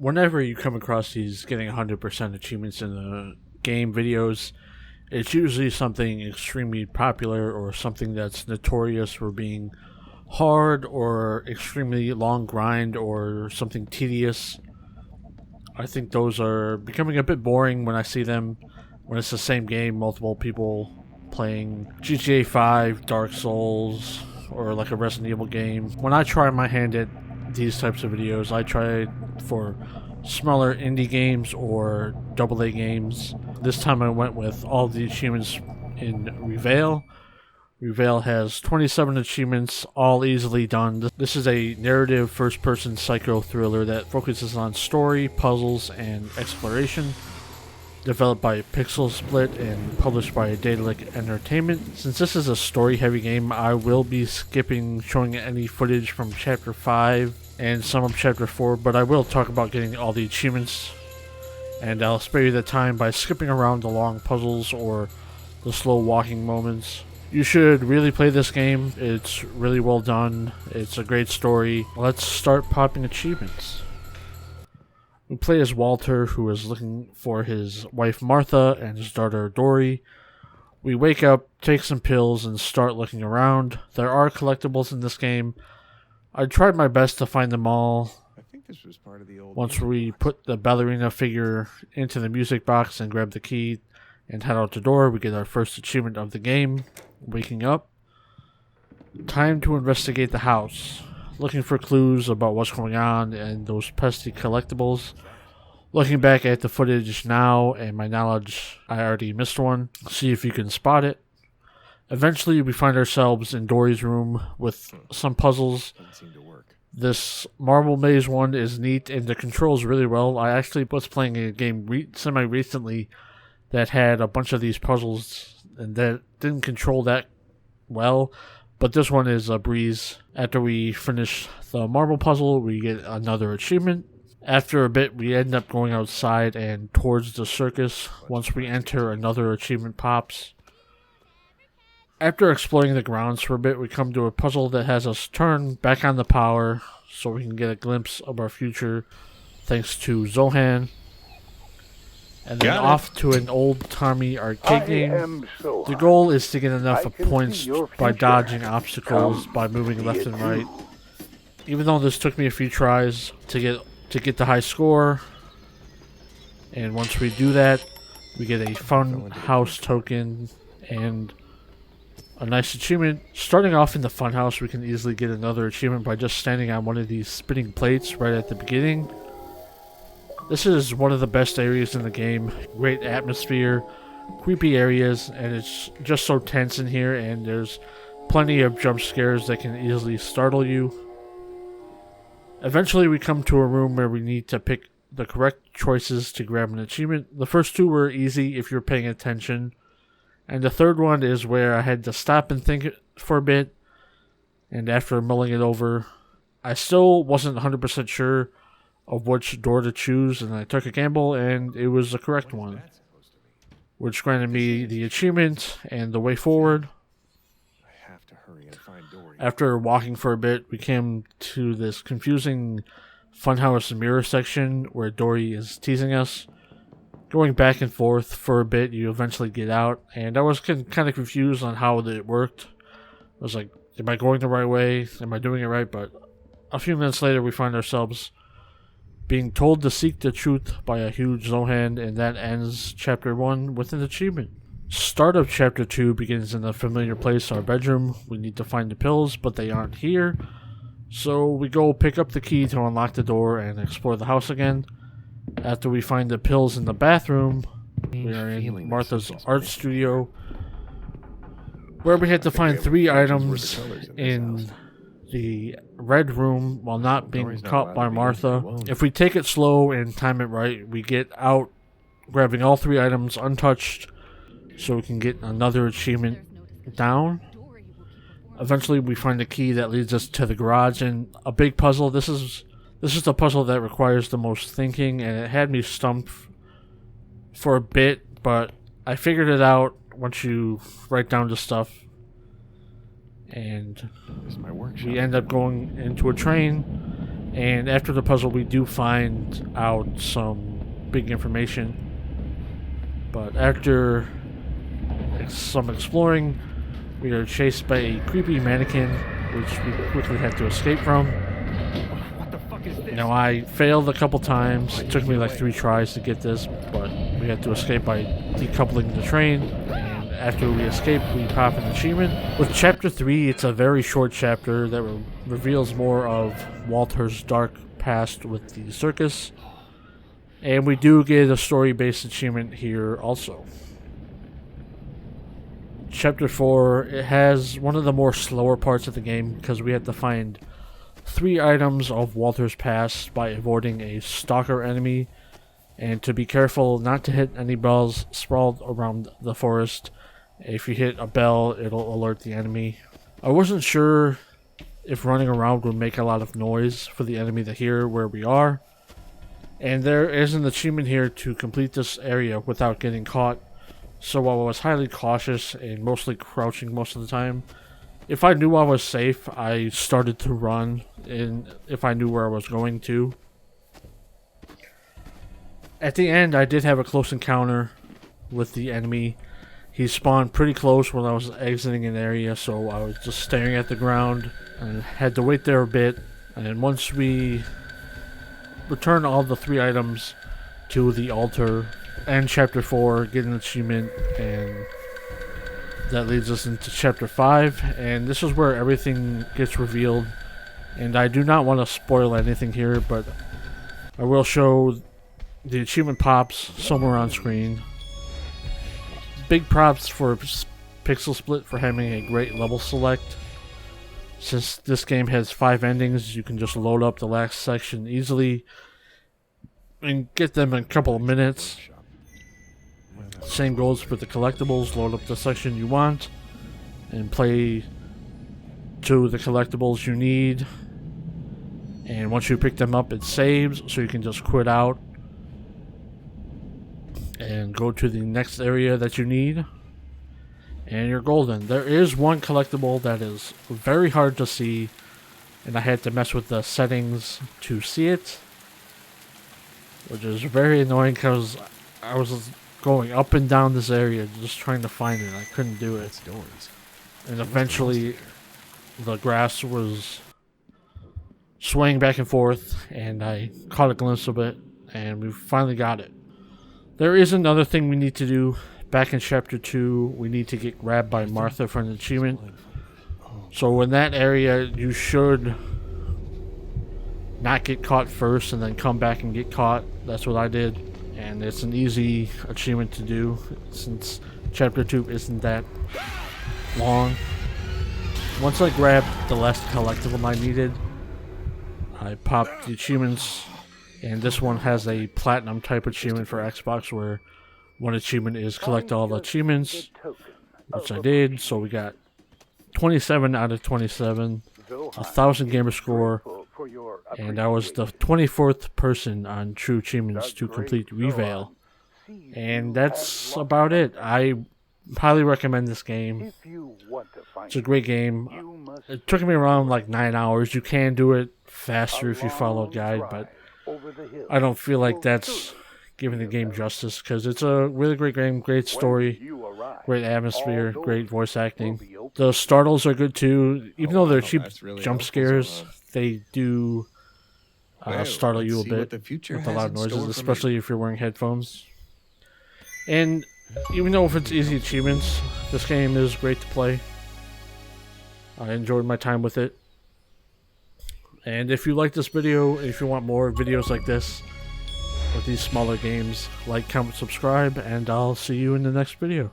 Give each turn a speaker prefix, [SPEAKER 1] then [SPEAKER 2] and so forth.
[SPEAKER 1] Whenever you come across these getting 100% achievements in the game videos, it's usually something extremely popular or something that's notorious for being hard or extremely long grind or something tedious. I think those are becoming a bit boring when I see them when it's the same game, multiple people playing GTA 5, Dark Souls, or like a Resident Evil game. When I try my hand at these types of videos, I try for smaller indie games or AA games. This time I went with all the achievements in Reveil. Reveil has 27 achievements, all easily done. This is a narrative first-person psycho thriller that focuses on story, puzzles, and exploration. Developed by Pixel Split and published by Daedalic Entertainment. Since this is a story-heavy game, I will be skipping showing any footage from Chapter 5 and some of Chapter 4, but I will talk about getting all the achievements, and I'll spare you the time by skipping around the long puzzles or the slow walking moments. You should really play this game. It's really well done. It's a great story. Let's start popping achievements. We play as Walter, who is looking for his wife Martha and his daughter Dory. We wake up, take some pills, and start looking around. There are collectibles in this game. I tried my best to find them all.
[SPEAKER 2] I think this was part of the old.
[SPEAKER 1] Once we put the ballerina figure into the music box and grab the key and head out the door, we get our first achievement of the game. Waking up. Time to investigate the house. Looking for clues about what's going on and those pesky collectibles. Looking back at the footage now and my knowledge, I already missed one. See if you can spot it. Eventually we find ourselves in Dory's room with some puzzles. This marble maze one is neat and the controls really well. I actually was playing a game semi-recently that had a bunch of these puzzles and that didn't control that well, but this one is a breeze. After we finish the marble puzzle, we get another achievement. After a bit, we end up going outside and towards the circus. Once we enter, another achievement pops. After exploring the grounds for a bit, we come to a puzzle that has us turn back on the power so we can get a glimpse of our future thanks to Zohan. And then off to an old-timey arcade game. The goal is to get enough points by dodging obstacles, by moving left and right. Even though this took me a few tries to get the high score. And once we do that, we get a fun house token and a nice achievement. Starting off in the fun house, we can easily get another achievement by just standing on one of these spinning plates right at the beginning. This is one of the best areas in the game. Great atmosphere, creepy areas, and it's just so tense in here, and there's plenty of jump scares that can easily startle you. Eventually we come to a room where we need to pick the correct choices to grab an achievement. The first two were easy if you're paying attention, and the third one is where I had to stop and think for a bit, and after mulling it over, I still wasn't 100% sure of which door to choose, and I took a gamble, and it was the correct one, which granted me the achievement and the way forward. After walking for a bit, we came to this confusing funhouse mirror section where Dory is teasing us. Going back and forth for a bit, you eventually get out, and I was kind of confused on how it worked. I was like, am I going the right way? Am I doing it right? But a few minutes later, we find ourselves being told to seek the truth by a huge Zohan, and that ends Chapter 1 with an achievement. Start of Chapter 2 begins in a familiar place, our bedroom. We need to find the pills, but they aren't here. So we go pick up the key to unlock the door and explore the house again. After we find the pills in the bathroom, we are in Martha's art studio, where we had to find 3 items in the red room while not being caught by Martha. If we take it slow and time it right, we get out grabbing all 3 items untouched so we can get another achievement down. Eventually we find the key that leads us to the garage and a big puzzle. This is the puzzle that requires the most thinking, and it had me stumped for a bit, but I figured it out once you write down the stuff. And we end up going into a train And after the puzzle, we do find out some big information. But after some exploring, we are chased by a creepy mannequin, which we quickly had to escape from.
[SPEAKER 3] What the fuck is this?
[SPEAKER 1] Now, I failed a couple times. It took me like 3 tries to get this, but we had to escape by decoupling the train. And after we escape, we pop an achievement. With Chapter 3, it's a very short chapter that reveals more of Walter's dark past with the circus. And we do get a story-based achievement here also. Chapter 4, it has one of the more slower parts of the game because we have to find 3 items of Walter's past by avoiding a stalker enemy, and to be careful not to hit any bells sprawled around the forest. If you hit a bell, it'll alert the enemy. I wasn't sure if running around would make a lot of noise for the enemy to hear where we are, and there is an achievement here to complete this area without getting caught. So I was highly cautious and mostly crouching most of the time. If I knew I was safe, I started to run, and if I knew where I was going to. At the end, I did have a close encounter with the enemy. He spawned pretty close when I was exiting an area, so I was just staring at the ground and had to wait there a bit. And once we return all the 3 items to the altar, and Chapter 4, get an achievement, and that leads us into Chapter 5, and this is where everything gets revealed. And I do not want to spoil anything here, but I will show the achievement pops somewhere on screen. Big props for Pixel Split for having a great level select. Since this game has 5 endings, you can just load up the last section easily and get them in a couple of minutes. Same goes for the collectibles. Load up the section you want and play to the collectibles you need. And once you pick them up, it saves, so you can just quit out and go to the next area that you need. And you're golden. There is one collectible that is very hard to see, and I had to mess with the settings to see it, which is very annoying because I was going up and down this area just trying to find it. I couldn't do it. And eventually the grass was swaying back and forth, and I caught a glimpse of it, and we finally got it. There is another thing we need to do. Back in Chapter 2, we need to get grabbed by Martha for an achievement. So in that area, you should not get caught first and then come back and get caught. That's what I did. And it's an easy achievement to do since Chapter 2 isn't that long. Once I grabbed the last collectible I needed, I popped the achievements, and this one has a platinum type achievement for Xbox where one achievement is collect all the achievements, which I did. So we got 27 out of 27, 1,000 gamer score, and I was the 24th person on True Achievements to complete Reveil. And that's about it. I highly recommend this game. It's a great game. It took me around like 9 hours. You can do it faster if you follow a guide, but I don't feel like that's giving the game justice because it's a really great game, great story, great atmosphere, great voice acting. The startles are good too. Even though they're cheap jump scares, they do startle you a bit with a lot of noises, especially if you're wearing headphones. And even though if it's easy achievements, this game is great to play. I enjoyed my time with it. And if you like this video, if you want more videos like this with these smaller games, like, comment, subscribe, and I'll see you in the next video.